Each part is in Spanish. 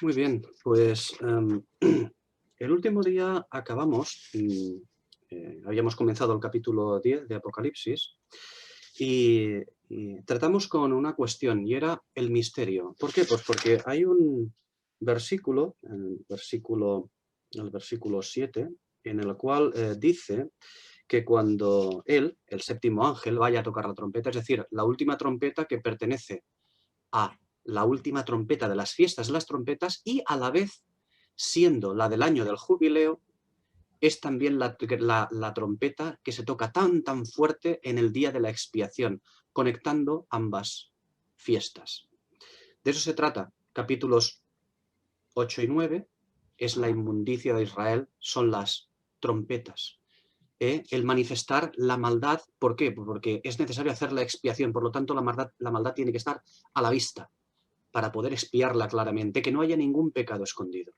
Muy bien, pues el último día acabamos, habíamos comenzado el capítulo 10 de Apocalipsis y, y tratamos con una cuestión y era el misterio. ¿Por qué? Pues porque hay un versículo, el versículo 7, en el cual dice que cuando él, el séptimo ángel, vaya a tocar la trompeta, es decir, la última trompeta que pertenece a la última trompeta de las fiestas de las trompetas y a la vez, siendo la del año del jubileo, es también la trompeta que se toca tan fuerte en el día de la expiación, conectando ambas fiestas. De eso se trata. Capítulos 8 y 9 es la inmundicia de Israel, son las trompetas. El manifestar la maldad, ¿por qué? Porque es necesario hacer la expiación, por lo tanto la maldad tiene que estar a la vista para poder espiarla claramente, que no haya ningún pecado escondido.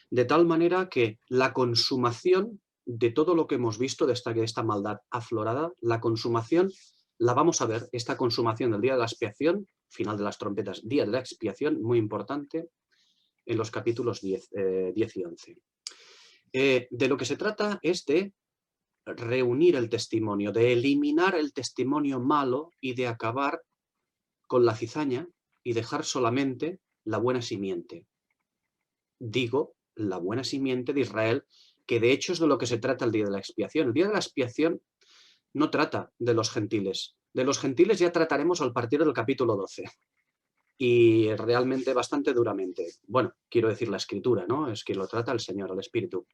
De tal manera que la consumación de todo lo que hemos visto de esta maldad aflorada, la consumación la vamos a ver, esta consumación del día de la expiación, final de las trompetas, día de la expiación, muy importante, en los capítulos 10 y 11. De lo que se trata es de reunir el testimonio, de eliminar el testimonio malo y de acabar con la cizaña y dejar solamente la buena simiente. Digo, la buena simiente de Israel, que de hecho es de lo que se trata el día de la expiación. El día de la expiación no trata de los gentiles. De los gentiles ya trataremos al partir del capítulo 12. Y realmente bastante duramente. Bueno, quiero decir la escritura, ¿no? Es que lo trata el Señor, el Espíritu.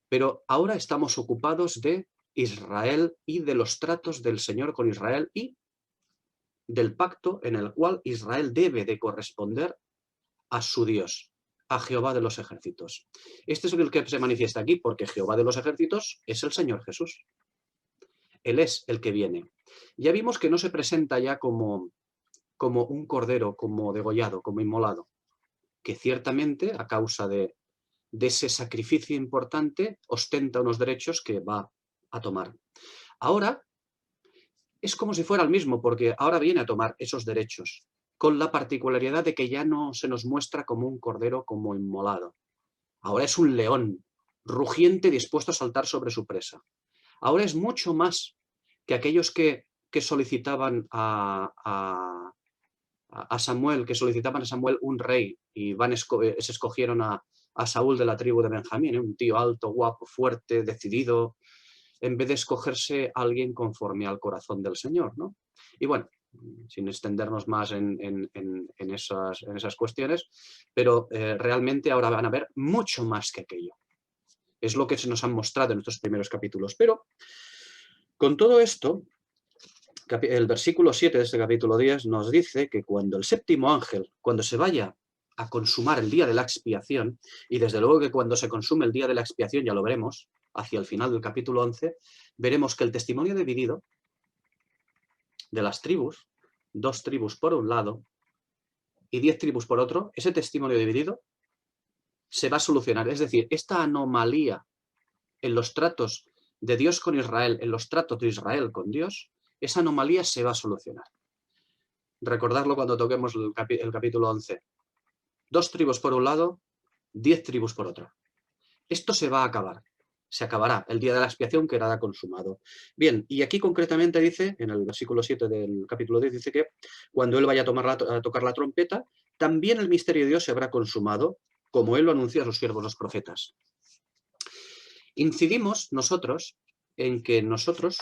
Pero ahora estamos ocupados de Israel y de los tratos del Señor con Israel y del pacto en el cual Israel debe de corresponder a su Dios, a Jehová de los ejércitos. Este es el que se manifiesta aquí, porque Jehová de los ejércitos es el Señor Jesús. Él es el que viene. Ya vimos que no se presenta ya como un cordero, como degollado, como inmolado, que ciertamente, a causa de ese sacrificio importante, ostenta unos derechos que va a tomar. Ahora es como si fuera el mismo, porque ahora viene a tomar esos derechos, con la particularidad de que ya no se nos muestra como un cordero, como inmolado. Ahora es un león, rugiente, dispuesto a saltar sobre su presa. Ahora es mucho más que aquellos que solicitaban a Samuel, que solicitaban a Samuel un rey y se escogieron a Saúl de la tribu de Benjamín, un tío alto, guapo, fuerte, decidido, en vez de escogerse a alguien conforme al corazón del Señor, ¿no? Y bueno, sin extendernos más en esas cuestiones, pero realmente ahora van a ver mucho más que aquello. Es lo que se nos han mostrado en estos primeros capítulos. Pero con todo esto, el versículo 7 de este capítulo 10 nos dice que cuando el séptimo ángel, cuando se vaya a consumar el día de la expiación, y desde luego que cuando se consume el día de la expiación, ya lo veremos, hacia el final del capítulo 11, veremos que el testimonio dividido de las tribus, 2 tribus por un lado y 10 tribus por otro, ese testimonio dividido se va a solucionar. Es decir, esta anomalía en los tratos de Dios con Israel, en los tratos de Israel con Dios, esa anomalía se va a solucionar. Recordarlo cuando toquemos el capítulo 11. 2 tribus por un lado, 10 tribus por otro. Esto se va a acabar. Se acabará. El día de la expiación quedará consumado. Bien, y aquí concretamente dice, en el versículo 7 del capítulo 10, dice que cuando él vaya a tocar la trompeta, también el misterio de Dios se habrá consumado, como él lo anunció a sus siervos los profetas. Incidimos nosotros en que nosotros,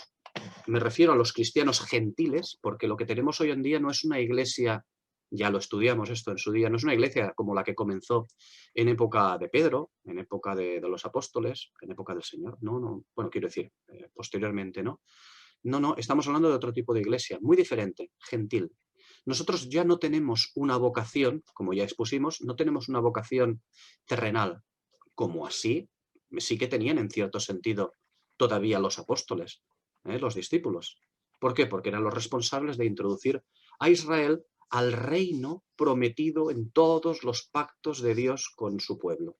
me refiero a los cristianos gentiles, porque lo que tenemos hoy en día no es una iglesia, ya lo estudiamos esto en su día, no es una iglesia como la que comenzó en época de Pedro, en época de los apóstoles, en época del Señor. No, bueno, quiero decir, posteriormente, ¿no? No, estamos hablando de otro tipo de iglesia, muy diferente, gentil. Nosotros ya no tenemos una vocación, como ya expusimos, no tenemos una vocación terrenal, como así sí que tenían en cierto sentido todavía los apóstoles, los discípulos. ¿Por qué? Porque eran los responsables de introducir a Israel al reino prometido en todos los pactos de Dios con su pueblo.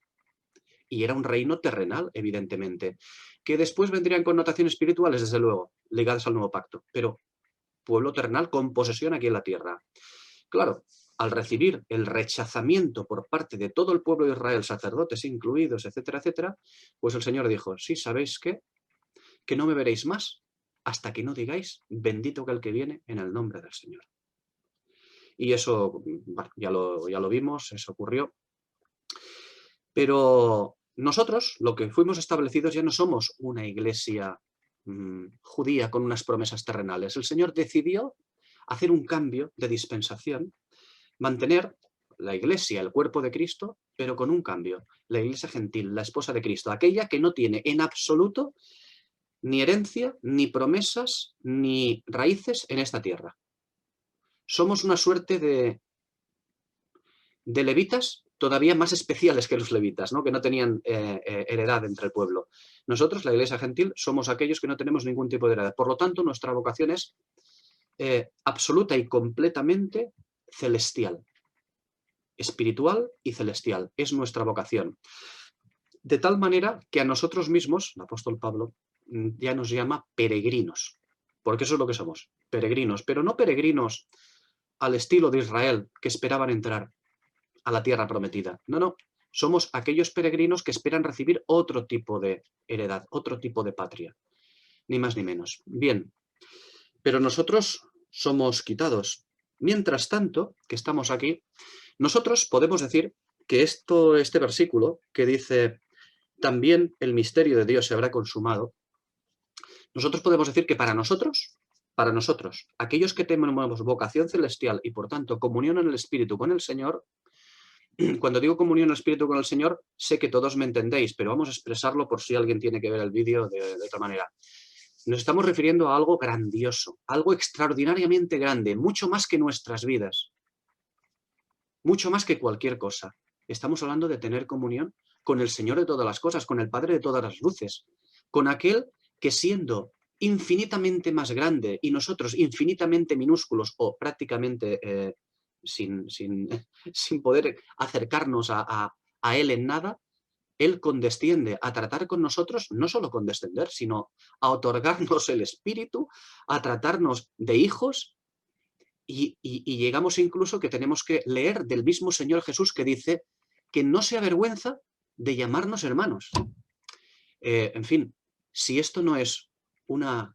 Y era un reino terrenal, evidentemente, que después vendrían connotaciones espirituales, desde luego, ligadas al nuevo pacto, pero pueblo terrenal con posesión aquí en la tierra. Claro, al recibir el rechazamiento por parte de todo el pueblo de Israel, sacerdotes incluidos, etcétera, etcétera, pues el Señor dijo, sí, ¿sabéis qué? Que no me veréis más hasta que no digáis, bendito que el que viene en el nombre del Señor. Y eso, bueno, ya lo vimos, eso ocurrió. Pero nosotros, lo que fuimos establecidos, ya no somos una iglesia judía con unas promesas terrenales. El Señor decidió hacer un cambio de dispensación, mantener la iglesia, el cuerpo de Cristo, pero con un cambio. La iglesia gentil, la esposa de Cristo, aquella que no tiene en absoluto ni herencia, ni promesas, ni raíces en esta tierra. Somos una suerte de levitas todavía más especiales que los levitas, ¿no? Que no tenían heredad entre el pueblo. Nosotros, la iglesia gentil, somos aquellos que no tenemos ningún tipo de heredad. Por lo tanto, nuestra vocación es absoluta y completamente celestial. Espiritual y celestial. Es nuestra vocación. De tal manera que a nosotros mismos, el apóstol Pablo, ya nos llama peregrinos. Porque eso es lo que somos, peregrinos. Pero no peregrinos al estilo de Israel, que esperaban entrar a la tierra prometida. No, no. Somos aquellos peregrinos que esperan recibir otro tipo de heredad, otro tipo de patria. Ni más ni menos. Bien. Pero nosotros somos quitados. Mientras tanto, que estamos aquí, nosotros podemos decir que este versículo que dice también el misterio de Dios se habrá consumado, nosotros podemos decir que para nosotros, aquellos que tenemos vocación celestial y por tanto comunión en el Espíritu con el Señor, cuando digo comunión en el Espíritu con el Señor, sé que todos me entendéis, pero vamos a expresarlo por si alguien tiene que ver el vídeo de otra manera. Nos estamos refiriendo a algo grandioso, algo extraordinariamente grande, mucho más que nuestras vidas, mucho más que cualquier cosa. Estamos hablando de tener comunión con el Señor de todas las cosas, con el Padre de todas las luces, con aquel que siendo infinitamente más grande y nosotros infinitamente minúsculos o prácticamente sin poder acercarnos a Él en nada, Él condesciende a tratar con nosotros, no solo condescender, sino a otorgarnos el Espíritu, a tratarnos de hijos y llegamos incluso que tenemos que leer del mismo Señor Jesús que dice que no se avergüenza de llamarnos hermanos. En fin, si esto no es una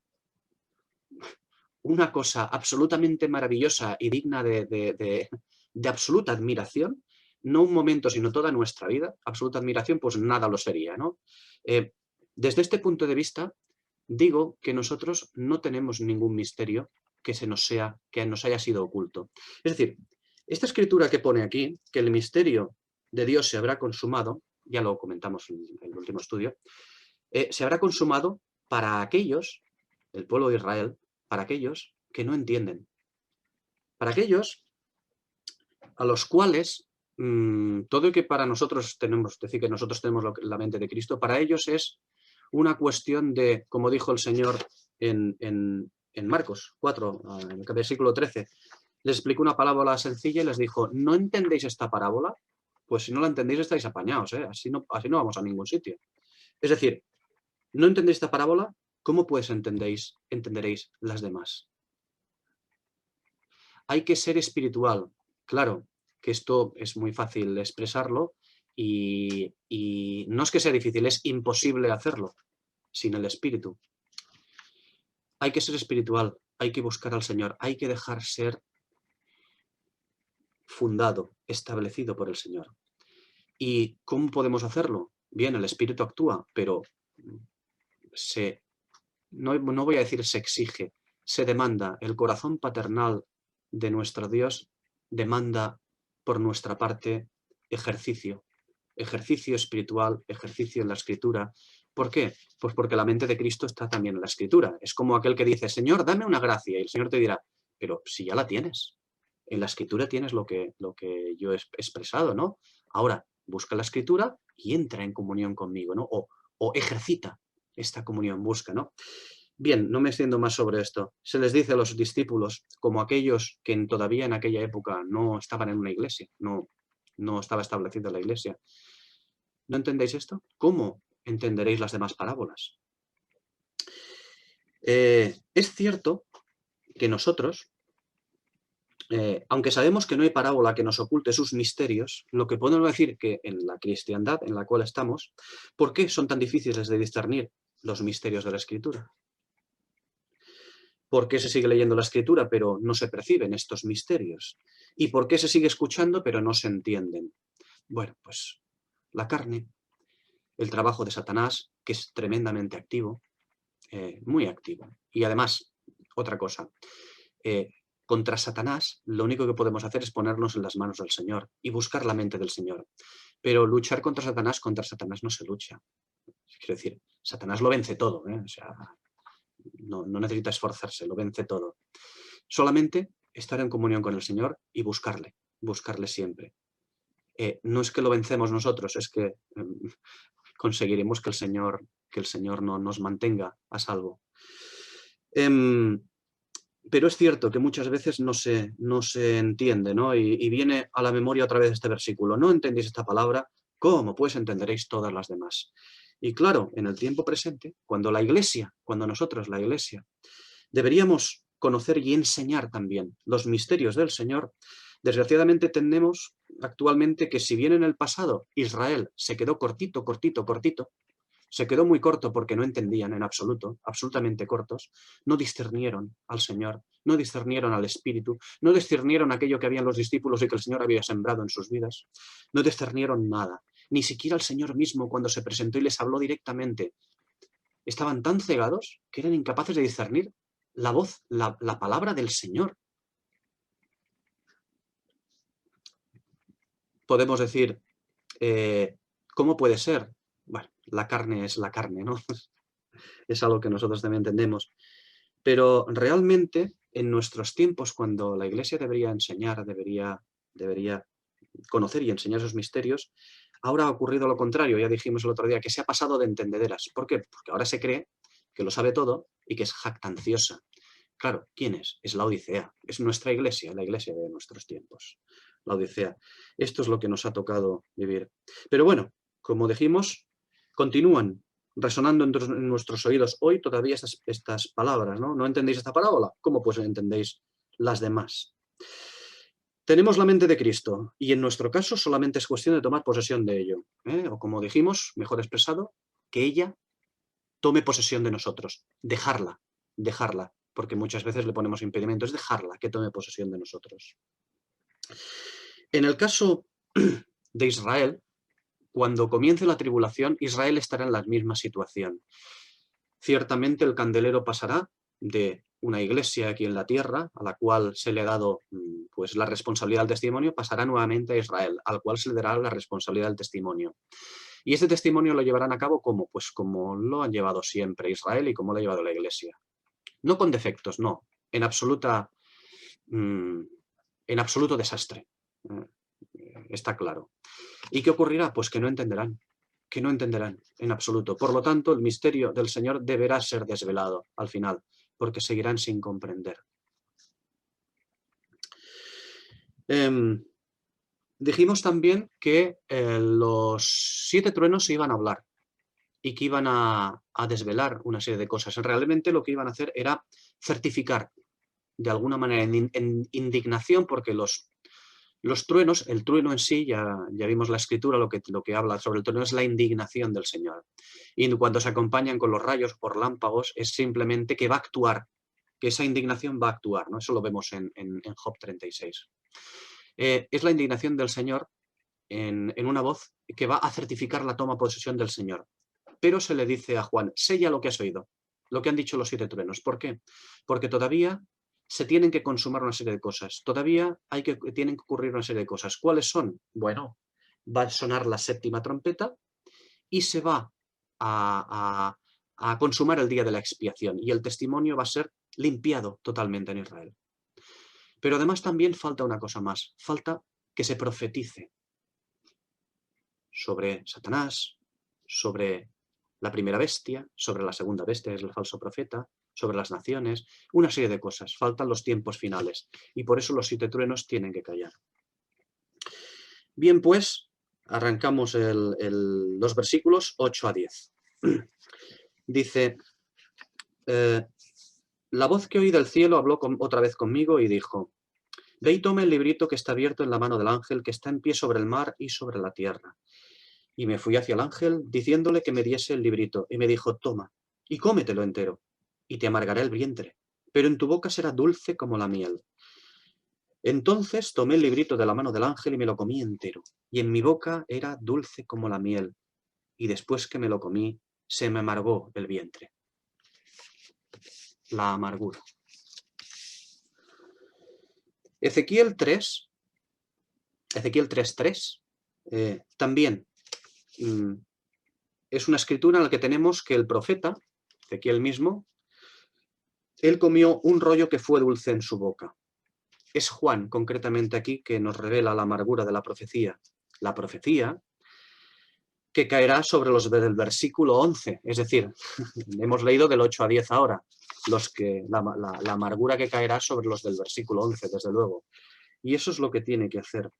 cosa absolutamente maravillosa y digna de absoluta admiración, no un momento, sino toda nuestra vida, absoluta admiración, pues nada lo sería, ¿no? Desde este punto de vista, digo que nosotros no tenemos ningún misterio que nos haya sido oculto. Es decir, esta escritura que pone aquí, que el misterio de Dios se habrá consumado, ya lo comentamos en el último estudio, se habrá consumado para aquellos, el pueblo de Israel, para aquellos que no entienden, para aquellos a los cuales todo lo que para nosotros tenemos, decir que nosotros tenemos la mente de Cristo, para ellos es una cuestión de, como dijo el Señor en Marcos 4, en el versículo 13, les explicó una parábola sencilla y les dijo, ¿no entendéis esta parábola? Pues si no la entendéis estáis apañados, ¿eh? Así no vamos a ningún sitio. Es decir, ¿no entendéis esta parábola? ¿Cómo pues entenderéis las demás? Hay que ser espiritual. Claro, que esto es muy fácil expresarlo y no es que sea difícil, es imposible hacerlo sin el espíritu. Hay que ser espiritual, hay que buscar al Señor, hay que dejar ser fundado, establecido por el Señor. ¿Y cómo podemos hacerlo? Bien, el espíritu actúa, pero no voy a decir se exige, se demanda. El corazón paternal de nuestro Dios demanda por nuestra parte ejercicio espiritual, ejercicio en la Escritura. ¿Por qué? Pues porque la mente de Cristo está también en la Escritura. Es como aquel que dice, Señor, dame una gracia, y el Señor te dirá, pero si ya la tienes, en la Escritura tienes lo que yo he expresado, ¿no? Ahora, busca la Escritura y entra en comunión conmigo, ¿no? O ejercita esta comunión, busca, ¿no? Bien, no me extiendo más sobre esto. Se les dice a los discípulos, como aquellos que todavía en aquella época no estaban en una iglesia, no estaba establecida la iglesia. ¿No entendéis esto? ¿Cómo entenderéis las demás parábolas? Es cierto que nosotros aunque sabemos que no hay parábola que nos oculte sus misterios, lo que podemos decir que en la cristiandad en la cual estamos, ¿por qué son tan difíciles de discernir los misterios de la Escritura? ¿Por qué se sigue leyendo la Escritura pero no se perciben estos misterios? ¿Y por qué se sigue escuchando pero no se entienden? Bueno, pues la carne, el trabajo de Satanás, que es tremendamente activo, muy activo. Y además, otra cosa, contra Satanás lo único que podemos hacer es ponernos en las manos del Señor y buscar la mente del Señor. Pero luchar contra Satanás no se lucha. Quiero decir, Satanás lo vence todo, ¿eh? O sea, no necesita esforzarse, lo vence todo. Solamente estar en comunión con el Señor y buscarle siempre. No es que lo vencemos nosotros, es que conseguiremos que el Señor no nos mantenga a salvo. Pero es cierto que muchas veces no se entiende, ¿no? Y viene a la memoria otra vez este versículo. No entendéis esta palabra, ¿cómo pues entenderéis todas las demás? Y claro, en el tiempo presente, cuando nosotros, la Iglesia, deberíamos conocer y enseñar también los misterios del Señor, desgraciadamente tenemos actualmente que si bien en el pasado Israel se quedó cortito, se quedó muy corto porque no entendían en absoluto, absolutamente cortos, no discernieron al Señor, no discernieron al Espíritu, no discernieron aquello que habían los discípulos y que el Señor había sembrado en sus vidas, no discernieron nada, ni siquiera el Señor mismo cuando se presentó y les habló directamente. Estaban tan cegados que eran incapaces de discernir la voz, la palabra del Señor. Podemos decir, ¿cómo puede ser? Bueno, la carne es la carne, ¿no? Es algo que nosotros también entendemos. Pero realmente, en nuestros tiempos, cuando la Iglesia debería enseñar, debería conocer y enseñar esos misterios, ahora ha ocurrido lo contrario. Ya dijimos el otro día que se ha pasado de entendederas. ¿Por qué? Porque ahora se cree que lo sabe todo y que es jactanciosa. Claro, ¿quién es? Es la Odisea. Es nuestra Iglesia, la Iglesia de nuestros tiempos. La Odisea. Esto es lo que nos ha tocado vivir. Pero bueno, como dijimos, continúan resonando en nuestros oídos hoy todavía estas palabras, ¿no? ¿No entendéis esta parábola? ¿Cómo pues entendéis las demás? Tenemos la mente de Cristo y en nuestro caso solamente es cuestión de tomar posesión de ello. O como dijimos, mejor expresado, que ella tome posesión de nosotros. Dejarla, porque muchas veces le ponemos impedimentos, dejarla que tome posesión de nosotros. En el caso de Israel, cuando comience la tribulación, Israel estará en la misma situación. Ciertamente el candelero pasará de una iglesia aquí en la tierra, a la cual se le ha dado pues, la responsabilidad del testimonio, pasará nuevamente a Israel, al cual se le dará la responsabilidad del testimonio. Y este testimonio lo llevarán a cabo ¿cómo? Pues como lo han llevado siempre Israel y como lo ha llevado la iglesia. No con defectos, no, en absoluto desastre. Está claro. ¿Y qué ocurrirá? Pues que no entenderán en absoluto. Por lo tanto, el misterio del Señor deberá ser desvelado al final, porque seguirán sin comprender. Dijimos también que los 7 truenos se iban a hablar y que iban a desvelar una serie de cosas. Realmente lo que iban a hacer era certificar de alguna manera en indignación, porque los truenos, el trueno en sí, ya vimos la escritura, lo que habla sobre el trueno es la indignación del Señor. Y cuando se acompañan con los rayos por relámpagos, es simplemente que va a actuar, que esa indignación va a actuar, ¿no? Eso lo vemos en Job 36. Es la indignación del Señor en una voz que va a certificar la toma de posesión del Señor. Pero se le dice a Juan, sella lo que has oído, lo que han dicho los 7 truenos. ¿Por qué? Porque todavía se tienen que consumar una serie de cosas. Todavía tienen que ocurrir una serie de cosas. ¿Cuáles son? Bueno, va a sonar la 7ª trompeta y se va a consumar el día de la expiación y el testimonio va a ser limpiado totalmente en Israel. Pero además también falta una cosa más. Falta que se profetice sobre Satanás, sobre la primera bestia, sobre la segunda bestia, que es el falso profeta, sobre las naciones, una serie de cosas. Faltan los tiempos finales y por eso los 7 truenos tienen que callar. Bien, pues, arrancamos los versículos 8 a 10. Dice, la voz que oí del cielo habló otra vez conmigo y dijo, Ve y toma el librito que está abierto en la mano del ángel que está en pie sobre el mar y sobre la tierra. Y me fui hacia el ángel, diciéndole que me diese el librito, y me dijo, toma, y cómetelo entero, y te amargará el vientre, pero en tu boca será dulce como la miel. Entonces tomé el librito de la mano del ángel y me lo comí entero, y en mi boca era dulce como la miel, y después que me lo comí, se me amargó el vientre. La amargura. Ezequiel 3:3, también es una escritura en la que tenemos que el profeta, Ezequiel mismo, él comió un rollo que fue dulce en su boca. Es Juan, concretamente aquí, que nos revela la amargura de la profecía. La profecía que caerá sobre los del versículo 11, es decir, hemos leído del 8 a 10 ahora, la amargura que caerá sobre los del versículo 11, desde luego. Y eso es lo que tiene que hacer.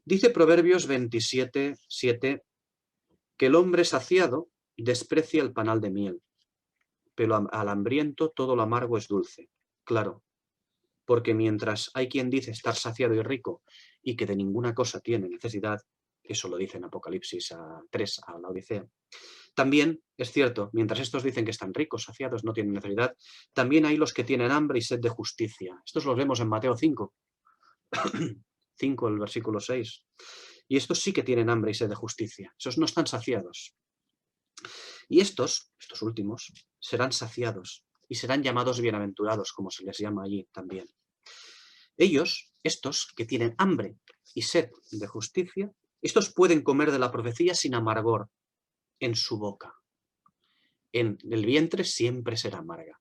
Dice Proverbios 27:7 que el hombre saciado desprecia el panal de miel, pero al hambriento todo lo amargo es dulce. Claro, porque mientras hay quien dice estar saciado y rico y que de ninguna cosa tiene necesidad, eso lo dice en Apocalipsis 3 a la Odisea, también es cierto, mientras estos dicen que están ricos, saciados, no tienen necesidad, también hay los que tienen hambre y sed de justicia. Estos los vemos en Mateo 5, 5, el versículo 6. Y estos sí que tienen hambre y sed de justicia. Esos no están saciados. Y estos últimos, serán saciados y serán llamados bienaventurados, como se les llama allí también. Ellos, estos que tienen hambre y sed de justicia, estos pueden comer de la profecía sin amargor en su boca. En el vientre siempre será amarga.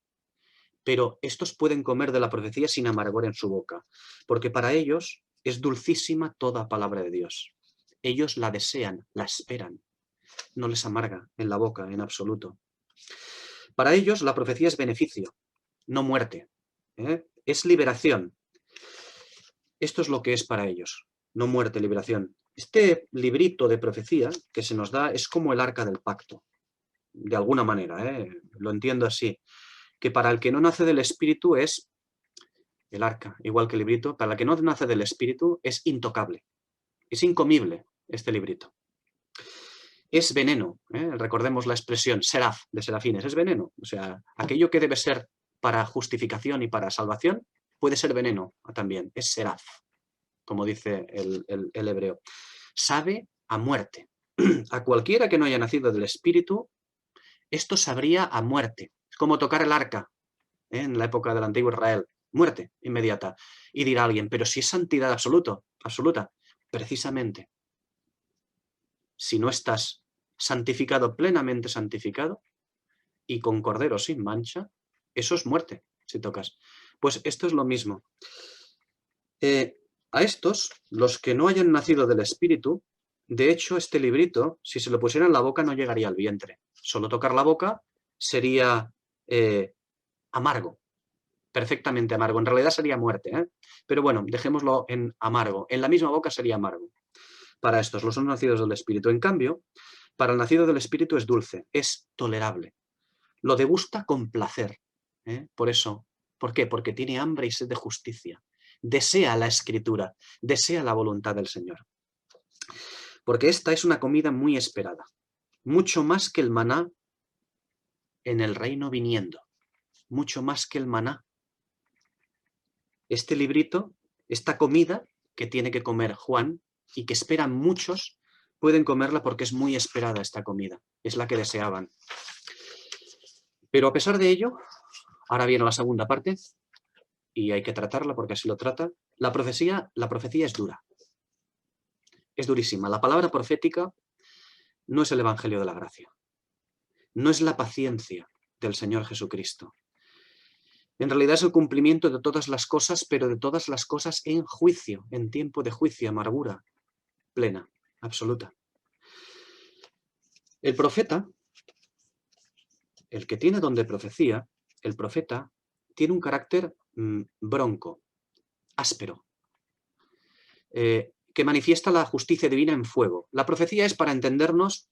Pero estos pueden comer de la profecía sin amargor en su boca, porque para ellos es dulcísima toda palabra de Dios. Ellos la desean, la esperan. No les amarga en la boca en absoluto. Para ellos la profecía es beneficio, no muerte. Es liberación. Esto es lo que es para ellos, no muerte, liberación. Este librito de profecía que se nos da es como el arca del pacto, de alguna manera, lo entiendo así, que para el que no nace del Espíritu es el arca, igual que el librito, para el que no nace del Espíritu es intocable, es incomible este librito. Es veneno, recordemos la expresión seraf, de serafines, es veneno. O sea, aquello que debe ser para justificación y para salvación puede ser veneno también, es seraf, como dice el hebreo. Sabe a muerte. A cualquiera que no haya nacido del Espíritu, esto sabría a muerte, como tocar el arca en la época del antiguo Israel. Muerte inmediata. Y dirá alguien, pero si es santidad absoluta, precisamente, si no estás santificado, plenamente santificado, y con cordero sin mancha, eso es muerte, si tocas. Pues esto es lo mismo. A estos, los que no hayan nacido del Espíritu, de hecho, este librito, si se lo pusiera en la boca, no llegaría al vientre. Solo tocar la boca sería amargo, perfectamente amargo. En realidad sería muerte, pero bueno, dejémoslo en amargo. En la misma boca sería amargo. Para estos, los no nacidos del Espíritu. En cambio, para el nacido del Espíritu es dulce, es tolerable. Lo degusta con placer. Por eso, ¿por qué? Porque tiene hambre y sed de justicia. Desea la Escritura, desea la voluntad del Señor. Porque esta es una comida muy esperada, mucho más que el maná en el reino viniendo, mucho más que el maná. Este librito, esta comida que tiene que comer Juan y que esperan muchos, pueden comerla porque es muy esperada esta comida, es la que deseaban. Pero a pesar de ello, ahora viene la segunda parte, y hay que tratarla porque así lo trata. La profecía es dura. Es durísima. La palabra profética no es el Evangelio de la Gracia. No es la paciencia del Señor Jesucristo. En realidad es el cumplimiento de todas las cosas, pero de todas las cosas en juicio, en tiempo de juicio, amargura plena, absoluta. El profeta, el que tiene don de profecía, el profeta tiene un carácter bronco, áspero, que manifiesta la justicia divina en fuego. La profecía es, para entendernos,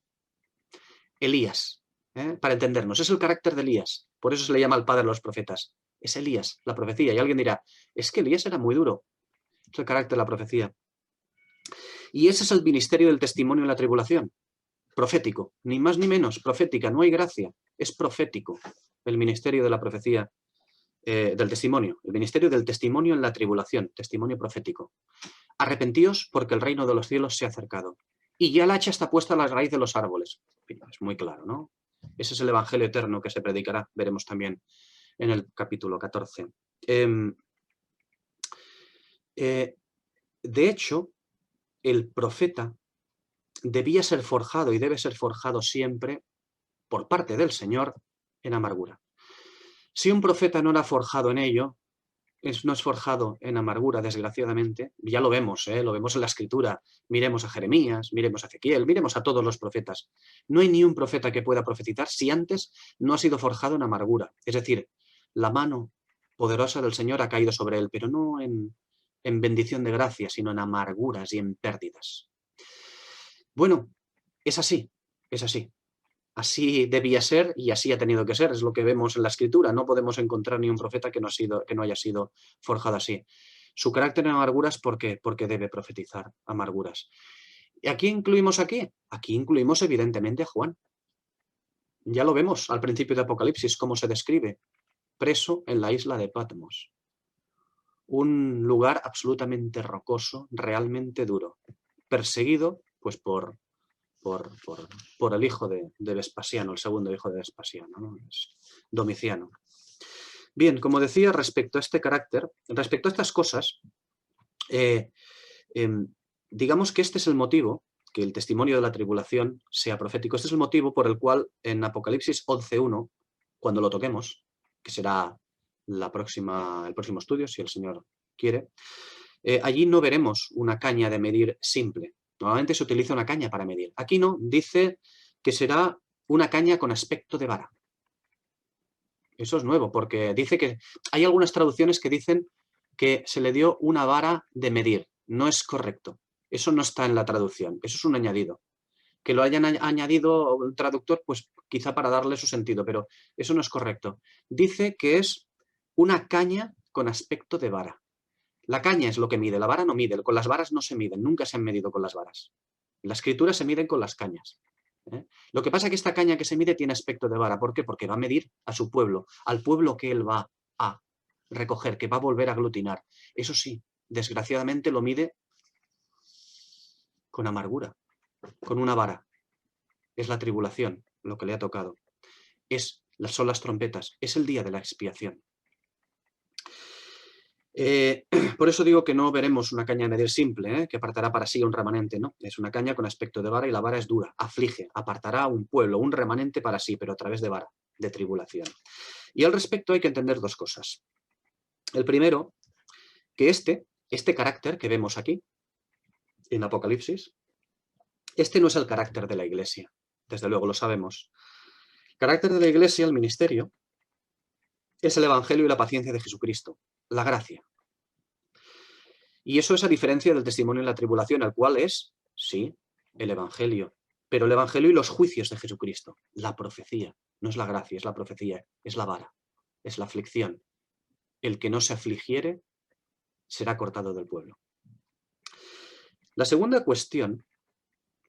Elías, para entendernos. Es el carácter de Elías. Por eso se le llama al padre de los profetas. Es Elías, la profecía. Y alguien dirá, es que Elías era muy duro. Es el carácter de la profecía. Y ese es el ministerio del testimonio en la tribulación. Profético, ni más ni menos, profética, no hay gracia, es profético el ministerio de la profecía, del testimonio, el ministerio del testimonio en la tribulación, testimonio profético. Arrepentíos porque el reino de los cielos se ha acercado. Y ya el hacha está puesta a la raíz de los árboles. Es muy claro, ¿no? Ese es el evangelio eterno que se predicará, veremos también en el capítulo 14. De hecho, el profeta debía ser forjado y debe ser forjado siempre por parte del Señor en amargura. Si un profeta no era forjado en ello, no es forjado en amargura, desgraciadamente, ya lo vemos en la Escritura, miremos a Jeremías, miremos a Ezequiel, miremos a todos los profetas. No hay ni un profeta que pueda profetizar si antes no ha sido forjado en amargura. Es decir, la mano poderosa del Señor ha caído sobre él, pero no en bendición de gracia, sino en amarguras y en pérdidas. Bueno, es así, es así. Así debía ser y así ha tenido que ser, es lo que vemos en la Escritura. No podemos encontrar ni un profeta que no haya sido forjado así. Su carácter en amarguras, ¿por qué? Porque debe profetizar amarguras. ¿Y a quién incluimos aquí? Aquí incluimos evidentemente a Juan. Ya lo vemos al principio de Apocalipsis, cómo se describe, preso en la isla de Patmos. Un lugar absolutamente rocoso, realmente duro, perseguido pues por el hijo de Vespasiano, el segundo hijo de Vespasiano, ¿no? Es Domiciano. Bien, como decía, respecto a este carácter, respecto a estas cosas, digamos que este es el motivo, que el testimonio de la tribulación sea profético. Este es el motivo por el cual en Apocalipsis 11.1, cuando lo toquemos, que será el próximo estudio, si el Señor quiere, allí no veremos una caña de medir simple. Normalmente se utiliza una caña para medir. Aquí no, dice que será una caña con aspecto de vara. Eso es nuevo, porque dice que hay algunas traducciones que dicen que se le dio una vara de medir. No es correcto. Eso no está en la traducción. Eso es un añadido. Que lo hayan añadido el traductor, pues quizá para darle su sentido, pero eso no es correcto. Dice que es una caña con aspecto de vara. La caña es lo que mide, la vara no mide, con las varas no se miden, nunca se han medido con las varas. En la Escritura se miden con las cañas. Lo que pasa es que esta caña que se mide tiene aspecto de vara. ¿Por qué? Porque va a medir a su pueblo, al pueblo que él va a recoger, que va a volver a aglutinar. Eso sí, desgraciadamente lo mide con amargura, con una vara. Es la tribulación lo que le ha tocado. Son las trompetas, es el día de la expiación. Por eso digo que no veremos una caña de medir simple, que apartará para sí un remanente, ¿no? Es una caña con aspecto de vara y la vara es dura, aflige, apartará a un pueblo, un remanente para sí, pero a través de vara, de tribulación. Y al respecto hay que entender dos cosas. El primero, que este carácter que vemos aquí, en Apocalipsis, este no es el carácter de la Iglesia, desde luego lo sabemos. El carácter de la Iglesia, el ministerio, es el Evangelio y la paciencia de Jesucristo, la gracia. Y eso es a diferencia del testimonio en la tribulación, el cual es, sí, el Evangelio, pero el Evangelio y los juicios de Jesucristo, la profecía, no es la gracia, es la profecía, es la vara, es la aflicción. El que no se afligiere será cortado del pueblo. La segunda cuestión,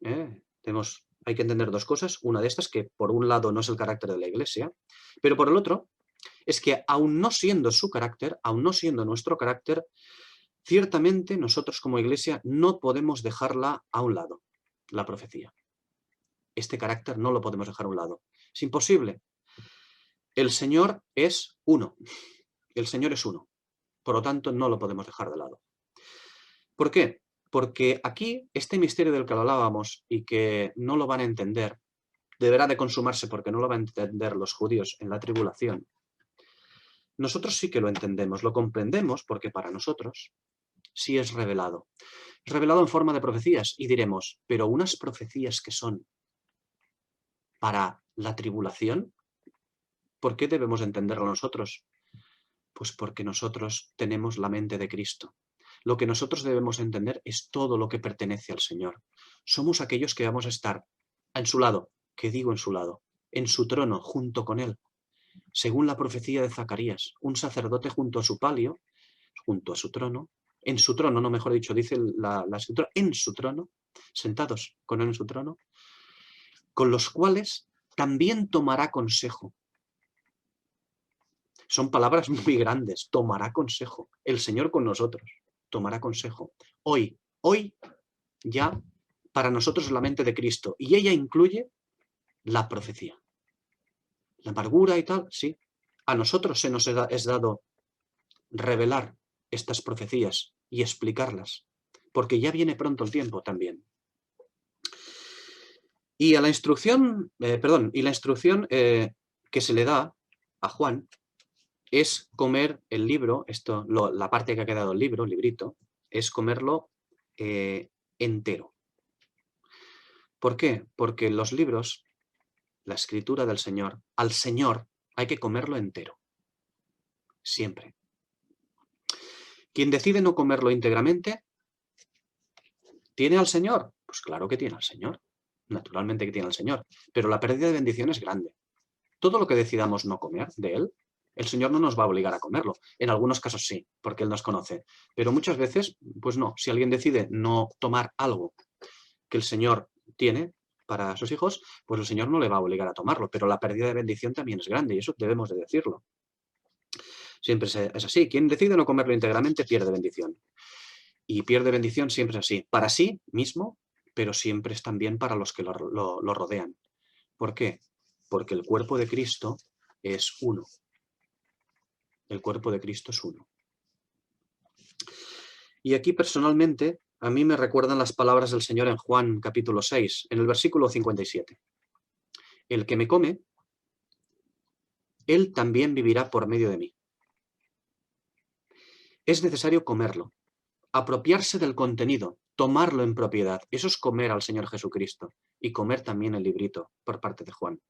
hay que entender dos cosas, una de estas que por un lado no es el carácter de la Iglesia, pero por el otro es que aun no siendo su carácter, aun no siendo nuestro carácter, ciertamente nosotros como Iglesia no podemos dejarla a un lado, la profecía. Este carácter no lo podemos dejar a un lado. Es imposible. El Señor es uno. El Señor es uno. Por lo tanto, no lo podemos dejar de lado. ¿Por qué? Porque aquí, este misterio del que hablábamos y que no lo van a entender, deberá de consumarse porque no lo van a entender los judíos en la tribulación. Nosotros sí que lo entendemos, lo comprendemos porque para nosotros sí es revelado. Es revelado en forma de profecías y diremos, pero unas profecías que son para la tribulación, ¿por qué debemos entenderlo nosotros? Pues porque nosotros tenemos la mente de Cristo. Lo que nosotros debemos entender es todo lo que pertenece al Señor. Somos aquellos que vamos a estar en su lado, ¿qué digo en su lado? En su trono, junto con Él. Según la profecía de Zacarías, un sacerdote junto a su palio, junto a su trono, en su trono, no mejor dicho, dice la escritura, en su trono, sentados con él en su trono, con los cuales también tomará consejo. Son palabras muy grandes, tomará consejo. El Señor con nosotros, tomará consejo. Hoy ya para nosotros la mente de Cristo. Y ella incluye la profecía. La amargura y tal, sí. A nosotros se nos es dado revelar estas profecías y explicarlas, porque ya viene pronto el tiempo también. Y a la instrucción, que se le da a Juan es comer el libro, la parte que ha quedado el librito, es comerlo entero. ¿Por qué? Porque los libros, la escritura del Señor, al Señor hay que comerlo entero. Siempre. Quien decide no comerlo íntegramente, ¿tiene al Señor? Pues claro que tiene al Señor. Naturalmente que tiene al Señor. Pero la pérdida de bendición es grande. Todo lo que decidamos no comer de Él, el Señor no nos va a obligar a comerlo. En algunos casos sí, porque Él nos conoce. Pero muchas veces, pues no. Si alguien decide no tomar algo que el Señor tiene para sus hijos, pues el Señor no le va a obligar a tomarlo. Pero la pérdida de bendición también es grande y eso debemos de decirlo. Siempre es así. Quien decide no comerlo íntegramente pierde bendición. Y pierde bendición siempre es así. Para sí mismo, pero siempre es también para los que lo rodean. ¿Por qué? Porque el cuerpo de Cristo es uno. El cuerpo de Cristo es uno. Y aquí personalmente, a mí me recuerdan las palabras del Señor en Juan capítulo 6, en el versículo 57. El que me come, él también vivirá por medio de mí. Es necesario comerlo, apropiarse del contenido, tomarlo en propiedad. Eso es comer al Señor Jesucristo y comer también el librito por parte de Juan.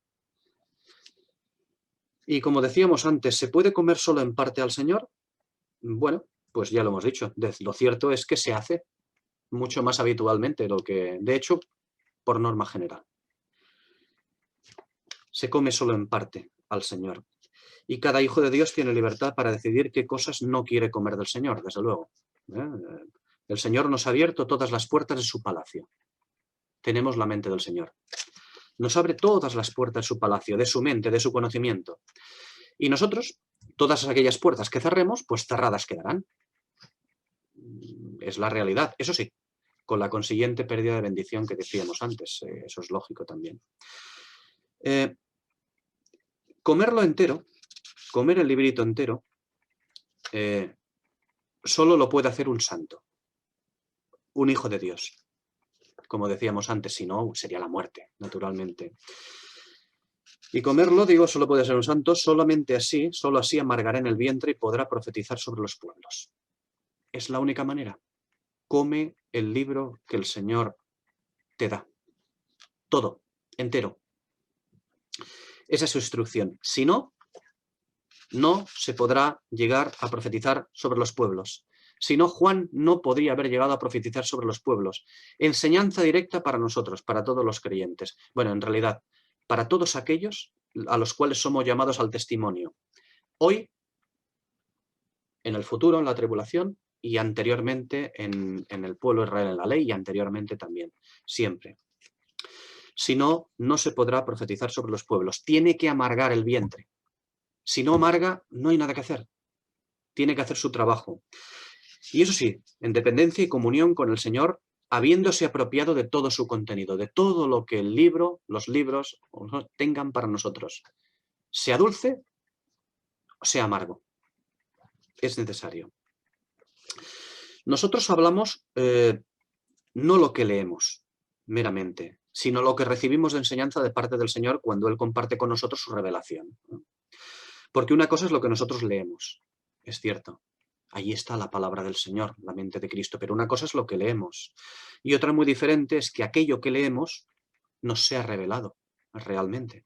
Y como decíamos antes, ¿se puede comer solo en parte al Señor? Bueno, pues ya lo hemos dicho. Lo cierto es que se hace mucho más habitualmente, de hecho, por norma general. Se come solo en parte al Señor. Y cada hijo de Dios tiene libertad para decidir qué cosas no quiere comer del Señor, desde luego. El Señor nos ha abierto todas las puertas de su palacio. Tenemos la mente del Señor. Nos abre todas las puertas de su palacio, de su mente, de su conocimiento. Y nosotros, todas aquellas puertas que cerremos, pues cerradas quedarán. Es la realidad. Eso sí, con la consiguiente pérdida de bendición que decíamos antes. Eso es lógico también. Comerlo entero, comer el librito entero, solo lo puede hacer un santo, un hijo de Dios. Como decíamos antes, si no, sería la muerte, naturalmente. Y comerlo, digo, solo puede ser un santo, solamente así, solo así amargará en el vientre y podrá profetizar sobre los pueblos. Es la única manera. Come el libro que el Señor te da. Todo, entero. Esa es su instrucción. Si no, no se podrá llegar a profetizar sobre los pueblos. Si no, Juan no podría haber llegado a profetizar sobre los pueblos. Enseñanza directa para nosotros, para todos los creyentes. Bueno, en realidad, para todos aquellos a los cuales somos llamados al testimonio. Hoy, en el futuro, en la tribulación, y anteriormente en el pueblo de Israel, en la ley, y anteriormente también. Siempre. Si no, no se podrá profetizar sobre los pueblos. Tiene que amargar el vientre. Si no amarga, no hay nada que hacer. Tiene que hacer su trabajo. Y eso sí, en dependencia y comunión con el Señor, habiéndose apropiado de todo su contenido, de todo lo que el libro, los libros tengan para nosotros. Sea dulce o sea amargo. Es necesario. Nosotros hablamos no lo que leemos meramente, sino lo que recibimos de enseñanza de parte del Señor cuando Él comparte con nosotros su revelación. Porque una cosa es lo que nosotros leemos, es cierto. Ahí está la palabra del Señor, la mente de Cristo, pero una cosa es lo que leemos. Y otra muy diferente es que aquello que leemos nos sea revelado realmente,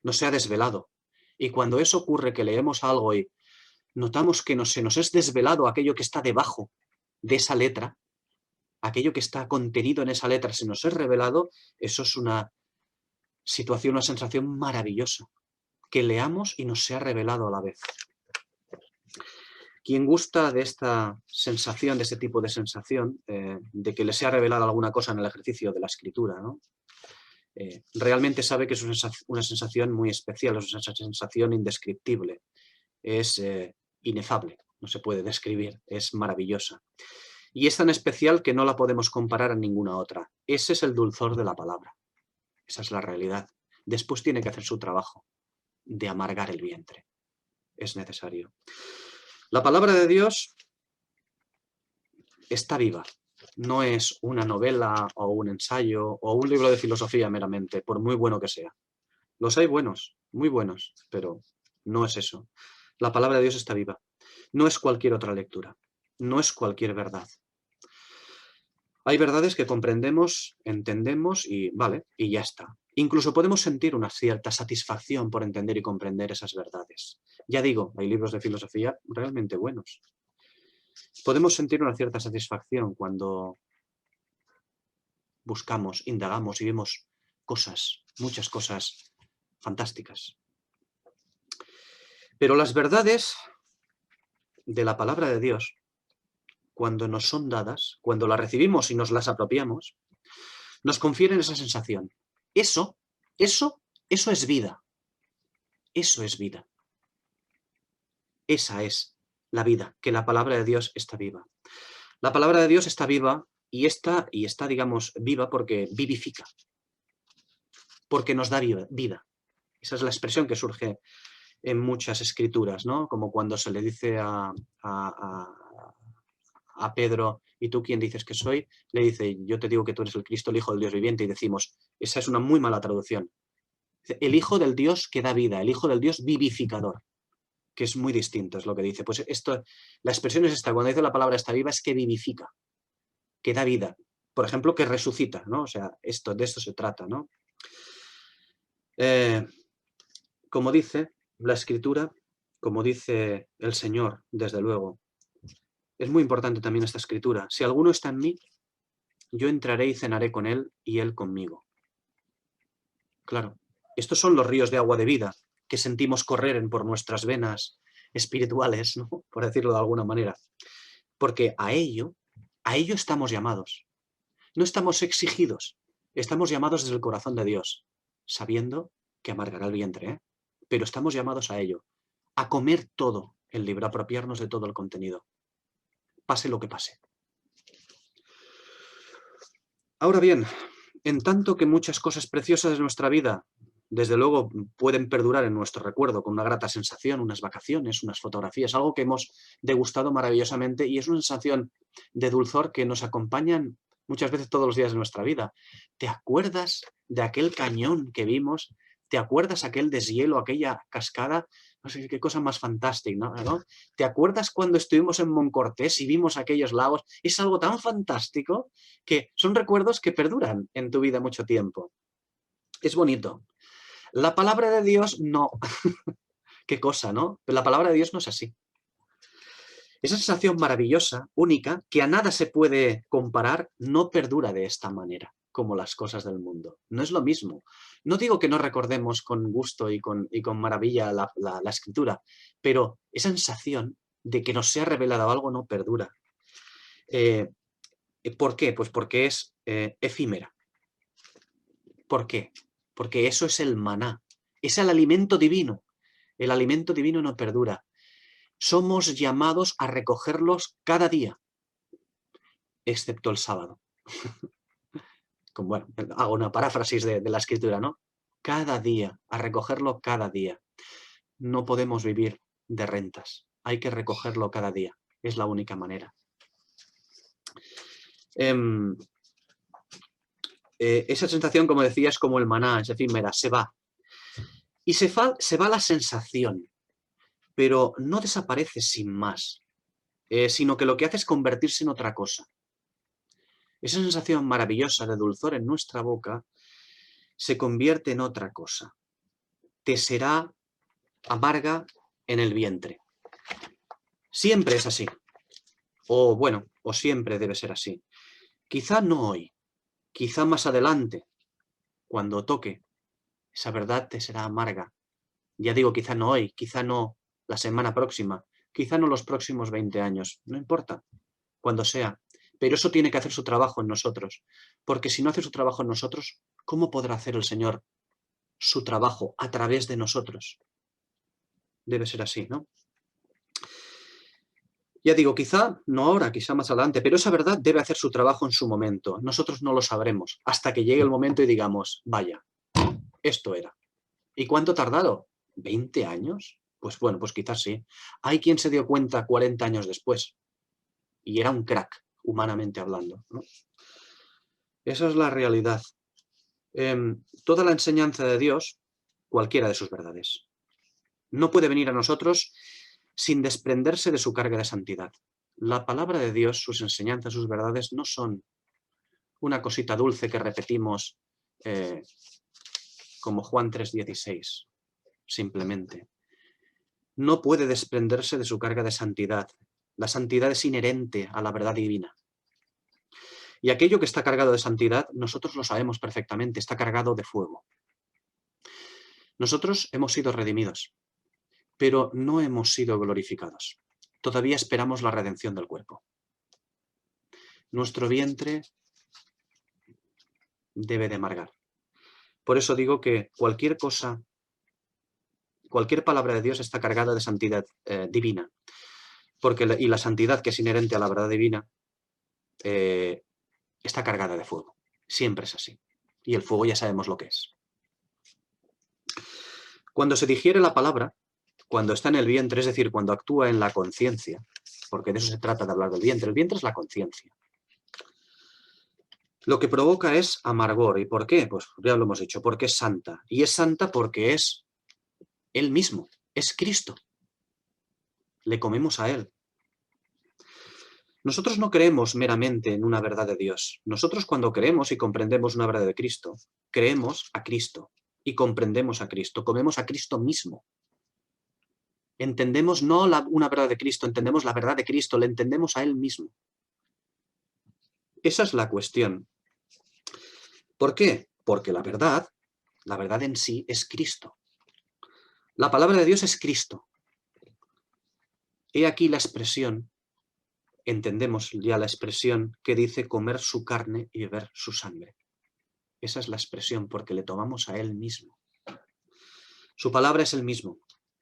nos sea desvelado. Y cuando eso ocurre, que leemos algo y notamos que se nos es desvelado aquello que está debajo de esa letra, aquello que está contenido en esa letra se nos es revelado, eso es una situación, una sensación maravillosa. Que leamos y nos sea revelado a la vez. Quien gusta de esta sensación, de este tipo de sensación, de que le sea revelada alguna cosa en el ejercicio de la escritura, ¿no? Realmente sabe que es una sensación muy especial, es una sensación indescriptible, es inefable, no se puede describir, es maravillosa. Y es tan especial que no la podemos comparar a ninguna otra. Ese es el dulzor de la palabra, esa es la realidad. Después tiene que hacer su trabajo de amargar el vientre, es necesario. La palabra de Dios está viva. No es una novela o un ensayo o un libro de filosofía meramente, por muy bueno que sea. Los hay buenos, muy buenos, pero no es eso. La palabra de Dios está viva. No es cualquier otra lectura. No es cualquier verdad. Hay verdades que comprendemos, entendemos y vale, y ya está. Incluso podemos sentir una cierta satisfacción por entender y comprender esas verdades. Ya digo, hay libros de filosofía realmente buenos. Podemos sentir una cierta satisfacción cuando buscamos, indagamos y vemos cosas, muchas cosas fantásticas. Pero las verdades de la palabra de Dios, cuando nos son dadas, cuando las recibimos y nos las apropiamos, nos confieren esa sensación. Eso es vida. Eso es vida. Esa es la vida, que la palabra de Dios está viva. La palabra de Dios está viva y está, digamos, viva porque vivifica, porque nos da vida. Esa es la expresión que surge en muchas escrituras, ¿no? Como cuando se le dice a Pedro, ¿y tú quién dices que soy? Le dice, yo te digo que tú eres el Cristo, el Hijo del Dios viviente, y decimos, esa es una muy mala traducción. El Hijo del Dios que da vida, el Hijo del Dios vivificador, que es muy distinto, es lo que dice. Pues esto, la expresión es esta, cuando dice la palabra está viva, es que vivifica, que da vida. Por ejemplo, que resucita, ¿no? O sea, de esto se trata, ¿no? Como dice la Escritura, como dice el Señor, desde luego, es muy importante también esta Escritura. Si alguno está en mí, yo entraré y cenaré con él y él conmigo. Claro, estos son los ríos de agua de vida que sentimos correr por nuestras venas espirituales, ¿no? Por decirlo de alguna manera. Porque a ello estamos llamados. No estamos exigidos, estamos llamados desde el corazón de Dios, sabiendo que amargará el vientre, ¿eh? Pero estamos llamados a ello, a comer todo el libro, a apropiarnos de todo el contenido, pase lo que pase. Ahora bien, en tanto que muchas cosas preciosas de nuestra vida, desde luego, pueden perdurar en nuestro recuerdo con una grata sensación, unas vacaciones, unas fotografías, algo que hemos degustado maravillosamente y es una sensación de dulzor que nos acompañan muchas veces todos los días de nuestra vida. ¿Te acuerdas de aquel cañón que vimos? ¿Te acuerdas aquel deshielo, aquella cascada? No sé qué cosa más fantástica, ¿no? ¿Te acuerdas cuando estuvimos en Moncortés y vimos aquellos lagos? Es algo tan fantástico que son recuerdos que perduran en tu vida mucho tiempo. Es bonito. La palabra de Dios no. Qué cosa, ¿no? Pero la palabra de Dios no es así. Esa sensación maravillosa, única, que a nada se puede comparar, no perdura de esta manera, como las cosas del mundo. No es lo mismo. No digo que no recordemos con gusto y con maravilla la Escritura, pero esa sensación de que nos sea revelado algo no perdura. ¿Por qué? Pues porque es efímera. ¿Por qué? Porque eso es el maná, es el alimento divino. El alimento divino no perdura. Somos llamados a recogerlos cada día, excepto el sábado. Bueno, hago una paráfrasis de la Escritura, ¿no? Cada día, a recogerlo cada día. No podemos vivir de rentas. Hay que recogerlo cada día. Es la única manera. Esa sensación, como decía, es como el maná, es efímera, se va. Y se va la sensación, pero no desaparece sin más, sino que lo que hace es convertirse en otra cosa. Esa sensación maravillosa de dulzor en nuestra boca se convierte en otra cosa. Te será amarga en el vientre. Siempre es así. O bueno, o siempre debe ser así. Quizá no hoy, quizá más adelante, cuando toque, esa verdad te será amarga. Ya digo, quizá no hoy, quizá no la semana próxima, quizá no los próximos 20 años, no importa, cuando sea. Pero eso tiene que hacer su trabajo en nosotros, porque si no hace su trabajo en nosotros, ¿cómo podrá hacer el Señor su trabajo a través de nosotros? Debe ser así, ¿no? Ya digo, quizá no ahora, quizá más adelante, pero esa verdad debe hacer su trabajo en su momento. Nosotros no lo sabremos hasta que llegue el momento y digamos, vaya, esto era. ¿Y cuánto ha tardado? ¿20 años? Pues bueno, pues quizás sí. Hay quien se dio cuenta 40 años después y era un crack, humanamente hablando, ¿no? Esa es la realidad. Toda la enseñanza de Dios, cualquiera de sus verdades, no puede venir a nosotros sin desprenderse de su carga de santidad. La palabra de Dios, sus enseñanzas, sus verdades, no son una cosita dulce que repetimos como Juan 3:16, simplemente. No puede desprenderse de su carga de santidad. La santidad es inherente a la verdad divina. Y aquello que está cargado de santidad, nosotros lo sabemos perfectamente, está cargado de fuego. Nosotros hemos sido redimidos, pero no hemos sido glorificados. Todavía esperamos la redención del cuerpo. Nuestro vientre debe de amargar. Por eso digo que cualquier cosa, cualquier palabra de Dios está cargada de santidad divina. Y la santidad que es inherente a la verdad divina está cargada de fuego. Siempre es así. Y el fuego ya sabemos lo que es. Cuando se digiere la palabra, cuando está en el vientre, es decir, cuando actúa en la conciencia, porque de eso se trata de hablar del vientre. El vientre es la conciencia. Lo que provoca es amargor. ¿Y por qué? Pues ya lo hemos dicho, porque es santa. Y es santa porque es Él mismo, es Cristo. Le comemos a Él. Nosotros no creemos meramente en una verdad de Dios. Nosotros cuando creemos y comprendemos una verdad de Cristo, creemos a Cristo y comprendemos a Cristo, comemos a Cristo mismo. Entendemos no una verdad de Cristo, entendemos la verdad de Cristo, le entendemos a Él mismo. Esa es la cuestión. ¿Por qué? Porque la verdad en sí es Cristo. La palabra de Dios es Cristo. He aquí la expresión, entendemos ya la expresión que dice comer su carne y beber su sangre. Esa es la expresión, porque le tomamos a Él mismo. Su palabra es el mismo.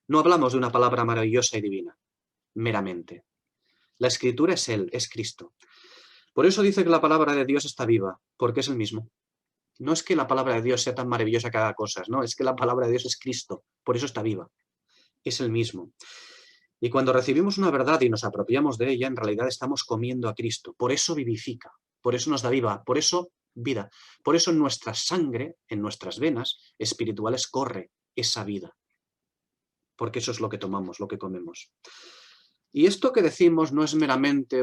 No hablamos de una palabra maravillosa y divina, meramente. La Escritura es Él, es Cristo. Por eso dice que la palabra de Dios está viva, porque es el mismo. No es que la palabra de Dios sea tan maravillosa que haga cosas, no, es que la palabra de Dios es Cristo, por eso está viva. Es el mismo. Y cuando recibimos una verdad y nos apropiamos de ella, en realidad estamos comiendo a Cristo. Por eso vivifica, por eso nos da vida, por eso en nuestra sangre, en nuestras venas espirituales corre esa vida. Porque eso es lo que tomamos, lo que comemos. Y esto que decimos no es meramente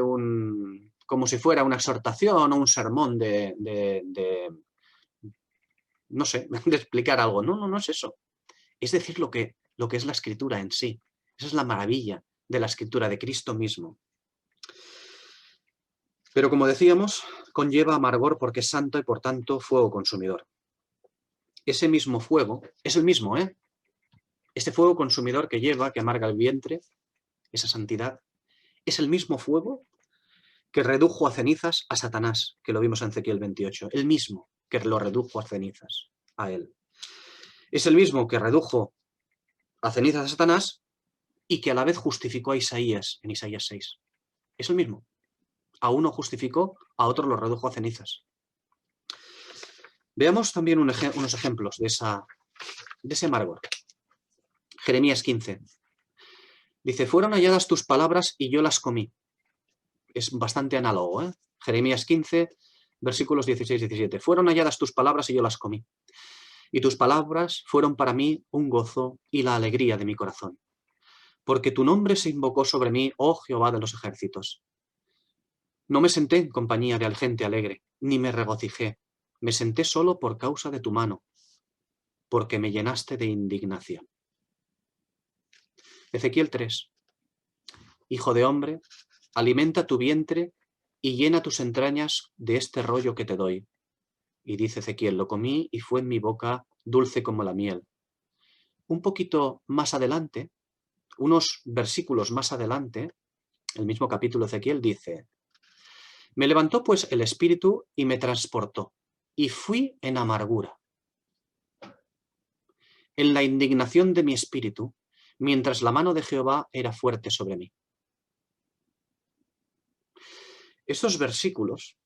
como si fuera una exhortación o un sermón no sé, de explicar algo. No es eso. Es decir lo que es la Escritura en sí. Esa es la maravilla de la Escritura, de Cristo mismo. Pero como decíamos, conlleva amargor porque es santo y por tanto fuego consumidor. Ese mismo fuego, es el mismo, ¿eh? Este fuego consumidor que amarga el vientre, esa santidad, es el mismo fuego que redujo a cenizas a Satanás, que lo vimos en Ezequiel 28. El mismo que lo redujo a cenizas a él. Es el mismo que redujo a cenizas a Satanás y que a la vez justificó a Isaías en Isaías 6. Es el mismo. A uno justificó, a otro lo redujo a cenizas. Veamos también unos ejemplos de ese amargor. Jeremías 15. Dice, fueron halladas tus palabras y yo las comí. Es bastante análogo, ¿eh? Jeremías 15, versículos 16 y 17. Fueron halladas tus palabras y yo las comí. Y tus palabras fueron para mí un gozo y la alegría de mi corazón. Porque tu nombre se invocó sobre mí, oh Jehová de los ejércitos. No me senté en compañía de gente alegre, ni me regocijé. Me senté solo por causa de tu mano, porque me llenaste de indignación. Ezequiel 3. Hijo de hombre, alimenta tu vientre y llena tus entrañas de este rollo que te doy. Y dice Ezequiel, lo comí y fue en mi boca dulce como la miel. Un poquito más adelante, unos versículos más adelante, el mismo capítulo de Ezequiel dice: me levantó pues el espíritu y me transportó, y fui en amargura, en la indignación de mi espíritu, mientras la mano de Jehová era fuerte sobre mí. Estos versículos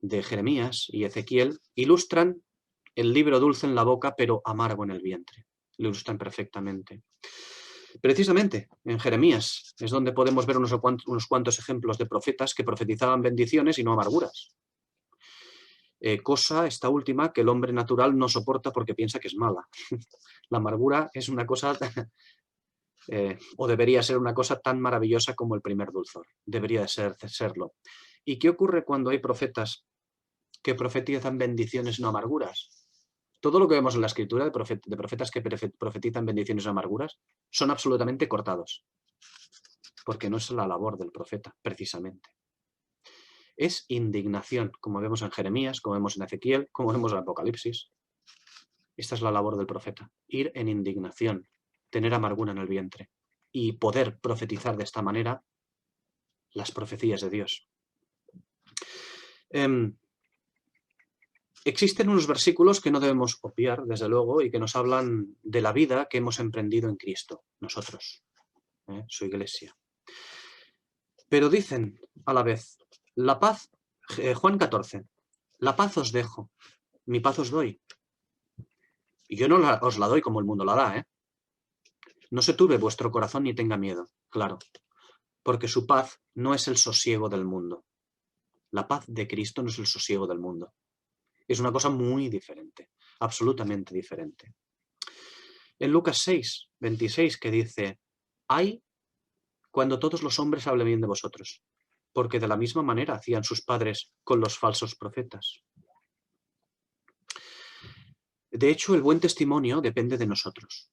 de Jeremías y Ezequiel ilustran el libro dulce en la boca, pero amargo en el vientre. Lo ilustran perfectamente. Precisamente en Jeremías es donde podemos ver unos cuantos ejemplos de profetas que profetizaban bendiciones y no amarguras. Cosa, esta última, que el hombre natural no soporta porque piensa que es mala. La amargura es una cosa, o debería ser una cosa tan maravillosa como el primer dulzor. Debería serlo. ¿Y qué ocurre cuando hay profetas que profetizan bendiciones y no amarguras? Todo lo que vemos en la escritura de profetas que profetizan bendiciones y no amarguras son absolutamente cortados. Porque no es la labor del profeta, precisamente. Es indignación, como vemos en Jeremías, como vemos en Ezequiel, como vemos en Apocalipsis. Esta es la labor del profeta, ir en indignación, tener amargura en el vientre y poder profetizar de esta manera las profecías de Dios. Existen unos versículos que no debemos obviar, desde luego, y que nos hablan de la vida que hemos emprendido en Cristo, nosotros, su iglesia. Pero dicen a la vez, la paz, Juan 14, la paz os dejo, mi paz os doy. Y yo no os la doy como el mundo la da, No se turbe vuestro corazón ni tenga miedo, claro, porque su paz no es el sosiego del mundo. La paz de Cristo no es el sosiego del mundo. Es una cosa muy diferente, absolutamente diferente. En Lucas 6, 26, que dice, ay, cuando todos los hombres hablen bien de vosotros, porque de la misma manera hacían sus padres con los falsos profetas. De hecho, el buen testimonio depende de nosotros,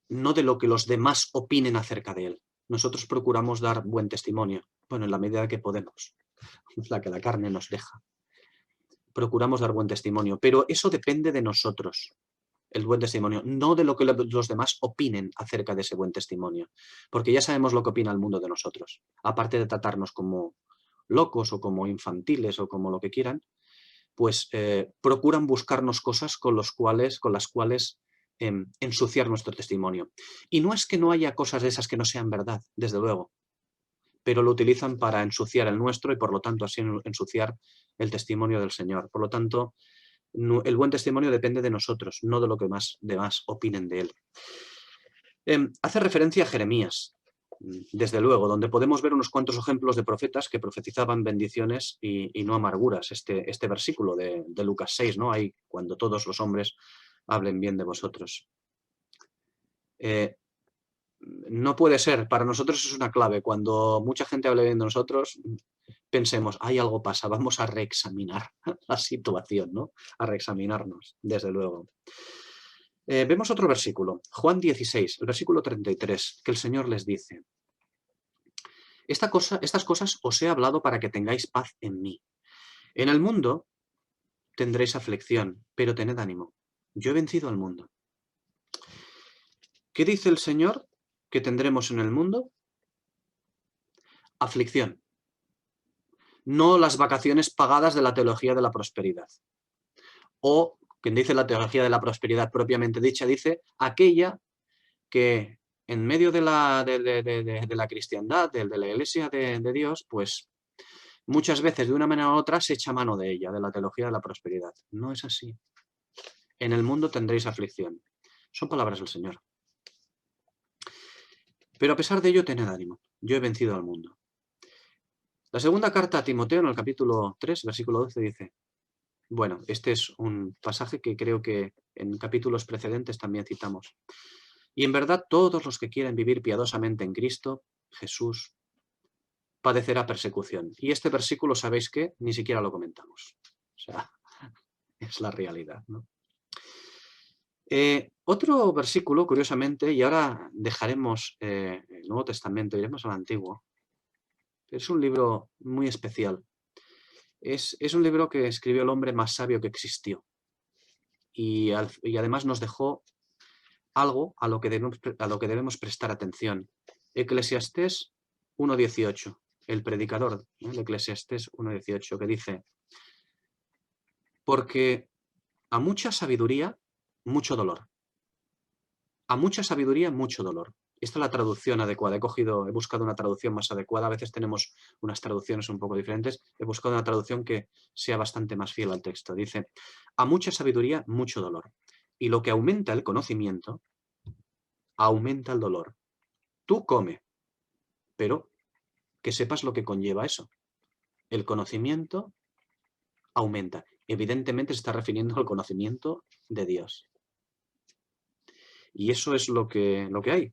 no de lo que los demás opinen acerca de él. Nosotros procuramos dar buen testimonio, bueno, en la medida que podemos, la que la carne nos deja. Procuramos dar buen testimonio, pero eso depende de nosotros, el buen testimonio, no de lo que los demás opinen acerca de ese buen testimonio, porque ya sabemos lo que opina el mundo de nosotros, aparte de tratarnos como locos o como infantiles o como lo que quieran, pues procuran buscarnos cosas con las cuales ensuciar nuestro testimonio. Y no es que no haya cosas de esas que no sean verdad, desde luego, pero lo utilizan para ensuciar el nuestro y por lo tanto así ensuciar el testimonio del Señor. Por lo tanto, el buen testimonio depende de nosotros, no de lo que demás opinen de él. Hace referencia a Jeremías, desde luego, donde podemos ver unos cuantos ejemplos de profetas que profetizaban bendiciones y no amarguras. Este versículo de Lucas 6, ¿no? Ahí, cuando todos los hombres hablen bien de vosotros. No puede ser, para nosotros es una clave. Cuando mucha gente hable bien de nosotros, pensemos, algo pasa, vamos a reexaminar la situación, ¿no? A reexaminarnos, desde luego. Vemos otro versículo, Juan 16, el versículo 33, que el Señor les dice, estas cosas os he hablado para que tengáis paz en mí. En el mundo tendréis aflicción, pero tened ánimo. Yo he vencido al mundo. ¿Qué dice el Señor que tendremos en el mundo? Aflicción. No las vacaciones pagadas de la teología de la prosperidad. O, quien dice la teología de la prosperidad propiamente dicha, dice aquella que en medio de la cristiandad, de la iglesia de Dios, pues muchas veces de una manera u otra se echa mano de ella, de la teología de la prosperidad. No es así. En el mundo tendréis aflicción. Son palabras del Señor. Pero a pesar de ello, tened ánimo. Yo he vencido al mundo. La segunda carta a Timoteo, en el capítulo 3, versículo 12, dice, bueno, este es un pasaje que creo que en capítulos precedentes también citamos. Y en verdad, todos los que quieren vivir piadosamente en Cristo, Jesús, padecerá persecución. Y este versículo, ¿sabéis qué? Ni siquiera lo comentamos. O sea, es la realidad, ¿no? Otro versículo, curiosamente, y ahora dejaremos el Nuevo Testamento, iremos al Antiguo. Es un libro muy especial. Es un libro que escribió el hombre más sabio que existió. Y además nos dejó algo a lo que debemos prestar atención. Eclesiastés 1.18, el predicador, ¿no? El Eclesiastés 1.18, que dice: porque a mucha sabiduría, mucho dolor. A mucha sabiduría, mucho dolor. Esta es la traducción adecuada. He buscado una traducción más adecuada. A veces tenemos unas traducciones un poco diferentes. He buscado una traducción que sea bastante más fiel al texto. Dice: a mucha sabiduría, mucho dolor. Y lo que aumenta el conocimiento, aumenta el dolor. Tú come, pero que sepas lo que conlleva eso. El conocimiento aumenta. Evidentemente se está refiriendo al conocimiento de Dios. Y eso es lo que hay.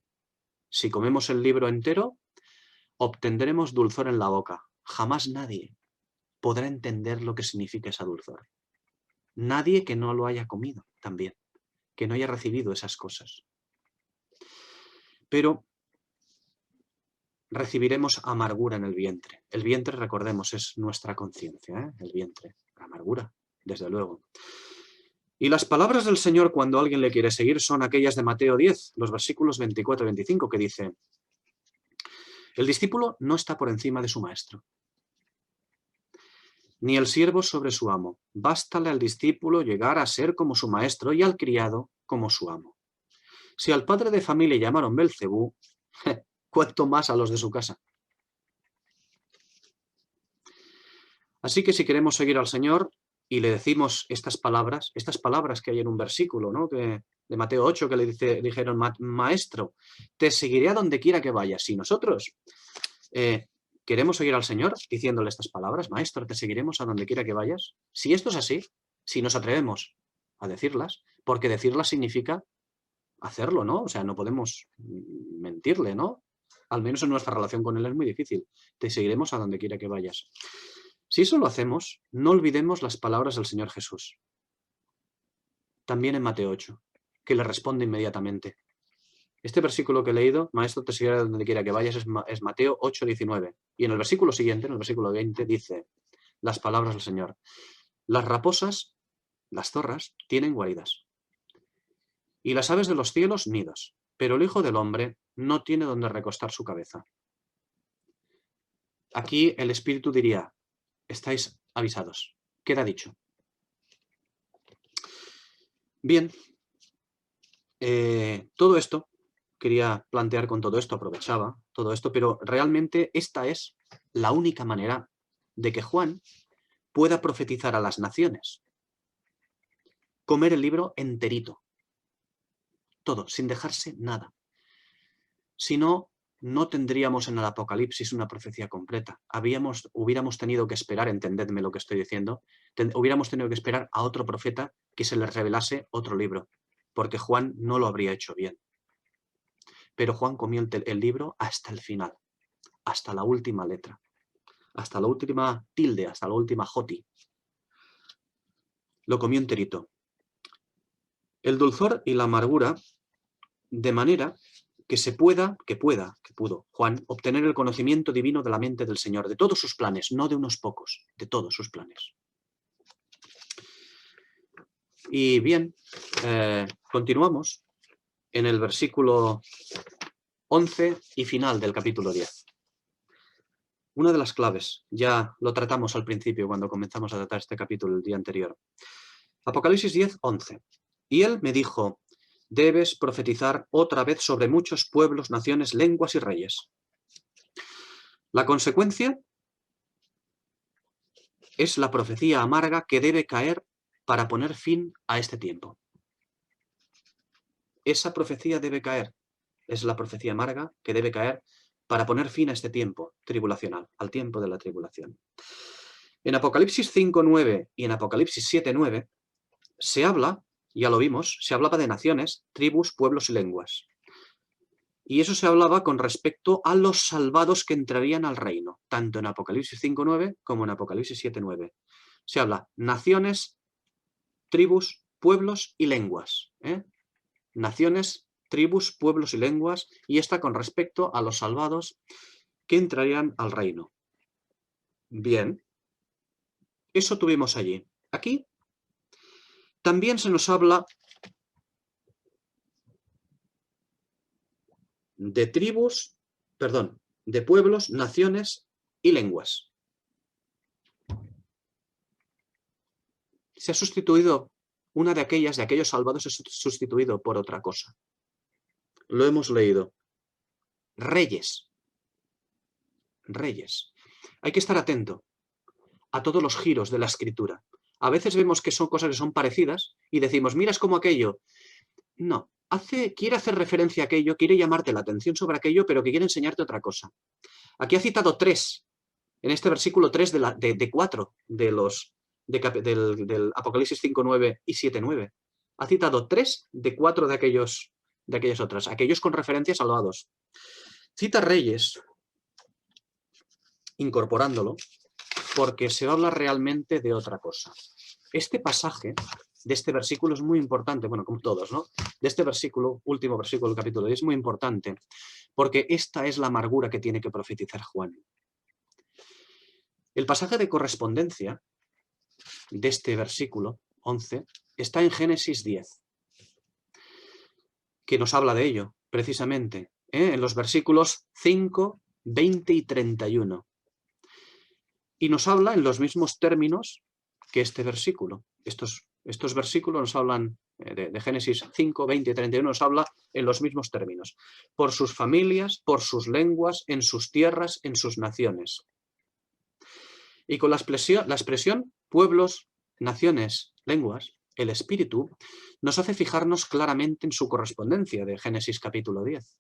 Si comemos el libro entero, obtendremos dulzor en la boca. Jamás nadie podrá entender lo que significa esa dulzor. Nadie que no lo haya comido también, que no haya recibido esas cosas. Pero recibiremos amargura en el vientre. El vientre, recordemos, es nuestra conciencia, ¿eh? El vientre, la amargura, desde luego. Y las palabras del Señor cuando alguien le quiere seguir son aquellas de Mateo 10, los versículos 24 y 25, que dice: el discípulo no está por encima de su maestro, ni el siervo sobre su amo. Bástale al discípulo llegar a ser como su maestro y al criado como su amo. Si al padre de familia llamaron Belcebú, cuánto más a los de su casa. Así que si queremos seguir al Señor y le decimos estas palabras que hay en un versículo, ¿no? de Mateo 8, que le dijeron: maestro, te seguiré a donde quiera que vayas. Si nosotros queremos seguir al Señor diciéndole estas palabras: maestro, te seguiremos a donde quiera que vayas. Si esto es así, si nos atrevemos a decirlas, porque decirlas significa hacerlo, ¿no? O sea, no podemos mentirle, ¿no? Al menos en nuestra relación con Él es muy difícil. Te seguiremos a donde quiera que vayas. Si eso lo hacemos, no olvidemos las palabras del Señor Jesús. También en Mateo 8, que le responde inmediatamente. Este versículo que he leído, maestro, te seguiré a donde quiera que vayas, es Mateo 8:19. Y en el versículo siguiente, en el versículo 20, dice las palabras del Señor: las raposas, las zorras, tienen guaridas, y las aves de los cielos nidos, pero el Hijo del Hombre no tiene donde recostar su cabeza. Aquí el Espíritu diría: estáis avisados. Queda dicho. Bien, todo esto, quería plantear con todo esto, aprovechaba todo esto, pero realmente esta es la única manera de que Juan pueda profetizar a las naciones. Comer el libro enterito. Todo, sin dejarse nada. Si no, no tendríamos en el Apocalipsis una profecía completa. Hubiéramos tenido que esperar, entendedme lo que estoy diciendo, hubiéramos tenido que esperar a otro profeta que se les revelase otro libro, porque Juan no lo habría hecho bien. Pero Juan comió el libro hasta el final, hasta la última letra, hasta la última tilde, hasta la última joti. Lo comió enterito. El dulzor y la amargura, de manera que pudo Juan obtener el conocimiento divino de la mente del Señor, de todos sus planes, no de unos pocos, de todos sus planes. Y bien, continuamos en el versículo 11 y final del capítulo 10. Una de las claves, ya lo tratamos al principio cuando comenzamos a tratar este capítulo el día anterior. Apocalipsis 10, 11. Y él me dijo: debes profetizar otra vez sobre muchos pueblos, naciones, lenguas y reyes. La consecuencia es la profecía amarga que debe caer para poner fin a este tiempo. Esa profecía debe caer. Es la profecía amarga que debe caer para poner fin a este tiempo tribulacional, al tiempo de la tribulación. En Apocalipsis 5:9 y en Apocalipsis 7:9 se habla, ya lo vimos, se hablaba de naciones, tribus, pueblos y lenguas. Y eso se hablaba con respecto a los salvados que entrarían al reino, tanto en Apocalipsis 5:9 como en Apocalipsis 7:9. Se habla naciones, tribus, pueblos y lenguas. Naciones, tribus, pueblos y lenguas, y esta con respecto a los salvados que entrarían al reino. Bien, eso tuvimos allí. Aquí también se nos habla de tribus, perdón, de pueblos, naciones y lenguas. Se ha sustituido, una de aquellos salvados se ha sustituido por otra cosa. Lo hemos leído. Reyes. Reyes. Hay que estar atento a todos los giros de la escritura. A veces vemos que son cosas que son parecidas y decimos, mira, es como aquello. No, quiere hacer referencia a aquello, quiere llamarte la atención sobre aquello, pero que quiere enseñarte otra cosa. Aquí ha citado 3, en este versículo 3 de 4 del Apocalipsis 5:9 y 7:9. Ha citado 3 de 4 de aquellas otras, aquellos con referencia salvados. Cita Reyes, incorporándolo, porque se va a hablar realmente de otra cosa. Este pasaje de este versículo es muy importante, bueno, como todos, ¿no? De este versículo, último versículo del capítulo 10, es muy importante, porque esta es la amargura que tiene que profetizar Juan. El pasaje de correspondencia de este versículo 11 está en Génesis 10, que nos habla de ello, precisamente, en los versículos 5, 20 y 31. Y nos habla en los mismos términos que este versículo. Estos versículos nos hablan de Génesis 5, 20 y 31, nos habla en los mismos términos. Por sus familias, por sus lenguas, en sus tierras, en sus naciones. Y con la expresión pueblos, naciones, lenguas, el Espíritu nos hace fijarnos claramente en su correspondencia de Génesis capítulo 10.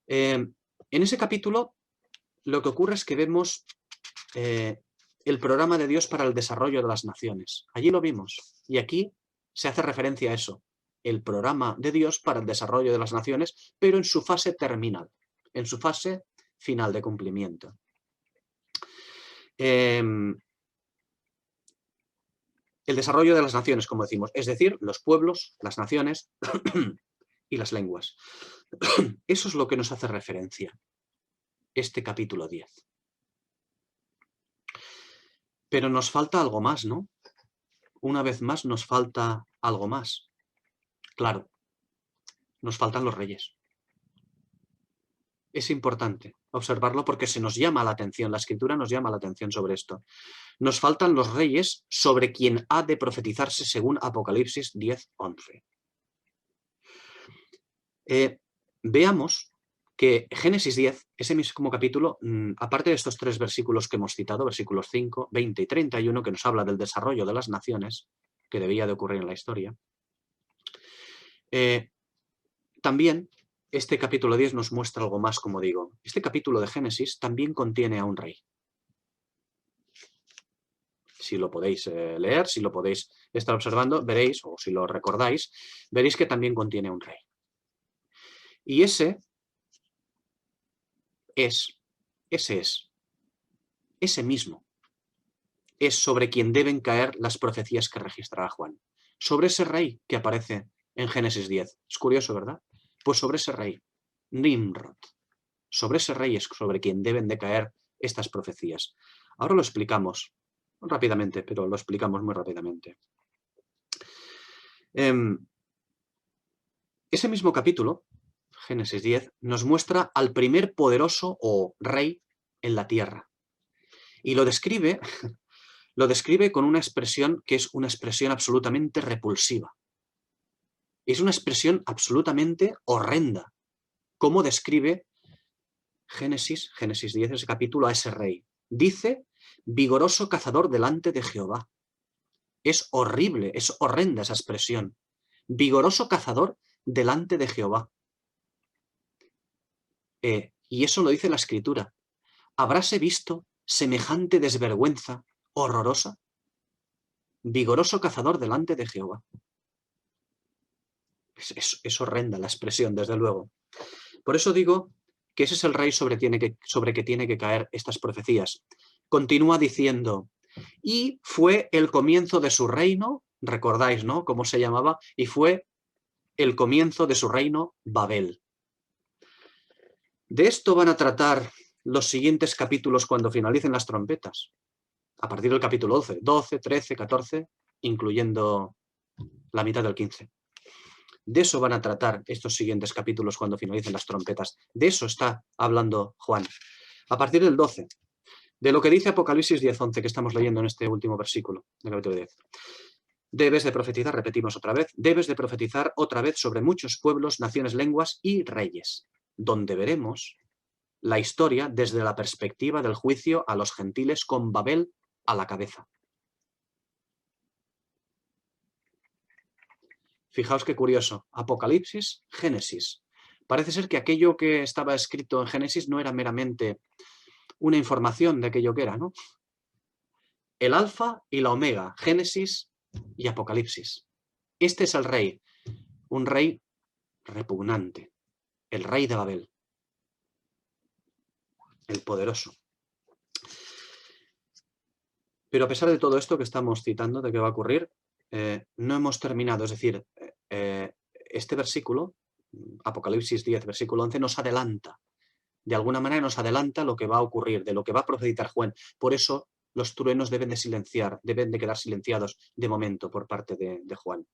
En ese capítulo lo que ocurre es que vemos el programa de Dios para el desarrollo de las naciones. Allí lo vimos. Y aquí se hace referencia a eso. El programa de Dios para el desarrollo de las naciones, pero en su fase terminal, en su fase final de cumplimiento. El desarrollo de las naciones, como decimos, es decir, los pueblos, las naciones y las lenguas. Eso es lo que nos hace referencia este capítulo 10. Pero nos falta algo más, ¿no? Una vez más nos falta algo más. Claro, nos faltan los reyes. Es importante observarlo porque se nos llama la atención, la escritura nos llama la atención sobre esto. Nos faltan los reyes sobre quien ha de profetizarse según Apocalipsis 10:11. Veamos que Génesis 10, ese mismo capítulo, aparte de estos 3 versículos que hemos citado, versículos 5, 20 y 31, que nos habla del desarrollo de las naciones, que debía de ocurrir en la historia, también este capítulo 10 nos muestra algo más, como digo. Este capítulo de Génesis también contiene a un rey. Si lo podéis leer, si lo podéis estar observando, veréis, o si lo recordáis, veréis que también contiene a un rey. Y ese mismo, es sobre quien deben caer las profecías que registrará Juan. Sobre ese rey que aparece en Génesis 10. Es curioso, ¿verdad? Pues sobre ese rey, Nimrod. Sobre ese rey es sobre quien deben de caer estas profecías. Ahora lo explicamos rápidamente, pero lo explicamos muy rápidamente. Ese mismo capítulo, Génesis 10, nos muestra al primer poderoso o rey en la tierra. Y lo describe con una expresión que es una expresión absolutamente repulsiva. Es una expresión absolutamente horrenda. ¿Cómo describe Génesis 10, ese capítulo, a ese rey? Dice, vigoroso cazador delante de Jehová. Es horrible, es horrenda esa expresión. Vigoroso cazador delante de Jehová. Y eso lo dice la Escritura. ¿Habráse visto semejante desvergüenza horrorosa? Vigoroso cazador delante de Jehová. Es horrenda la expresión, desde luego. Por eso digo que ese es el rey sobre que tiene que caer estas profecías. Continúa diciendo, y fue el comienzo de su reino, recordáis, ¿no?, cómo se llamaba, y fue el comienzo de su reino Babel. De esto van a tratar los siguientes capítulos cuando finalicen las trompetas. A partir del capítulo 12, 13, 14, incluyendo la mitad del 15. De eso van a tratar estos siguientes capítulos cuando finalicen las trompetas. De eso está hablando Juan. A partir del 12, de lo que dice Apocalipsis 10:11, que estamos leyendo en este último versículo del capítulo 10. Debes de profetizar, repetimos otra vez, debes de profetizar otra vez sobre muchos pueblos, naciones, lenguas y reyes, donde veremos la historia desde la perspectiva del juicio a los gentiles con Babel a la cabeza. Fijaos qué curioso, Apocalipsis, Génesis. Parece ser que aquello que estaba escrito en Génesis no era meramente una información de aquello que era, ¿no? El alfa y la omega, Génesis y Apocalipsis. Este es el rey, un rey repugnante, el rey de Babel, el poderoso. Pero a pesar de todo esto que estamos citando, de qué va a ocurrir, no hemos terminado. Es decir, este versículo, Apocalipsis 10, versículo 11, nos adelanta. De alguna manera nos adelanta lo que va a ocurrir, de lo que va a profetizar Juan. Por eso los truenos deben de silenciar, deben de quedar silenciados de momento por parte de Juan.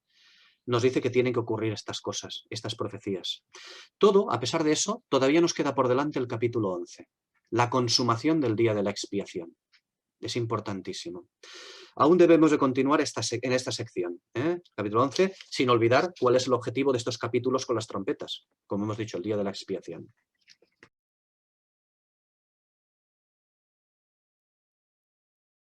Nos dice que tienen que ocurrir estas cosas, estas profecías. Todo, a pesar de eso, todavía nos queda por delante el capítulo 11, la consumación del día de la expiación. Es importantísimo. Aún debemos de continuar en esta sección, capítulo 11, sin olvidar cuál es el objetivo de estos capítulos con las trompetas, como hemos dicho, el día de la expiación.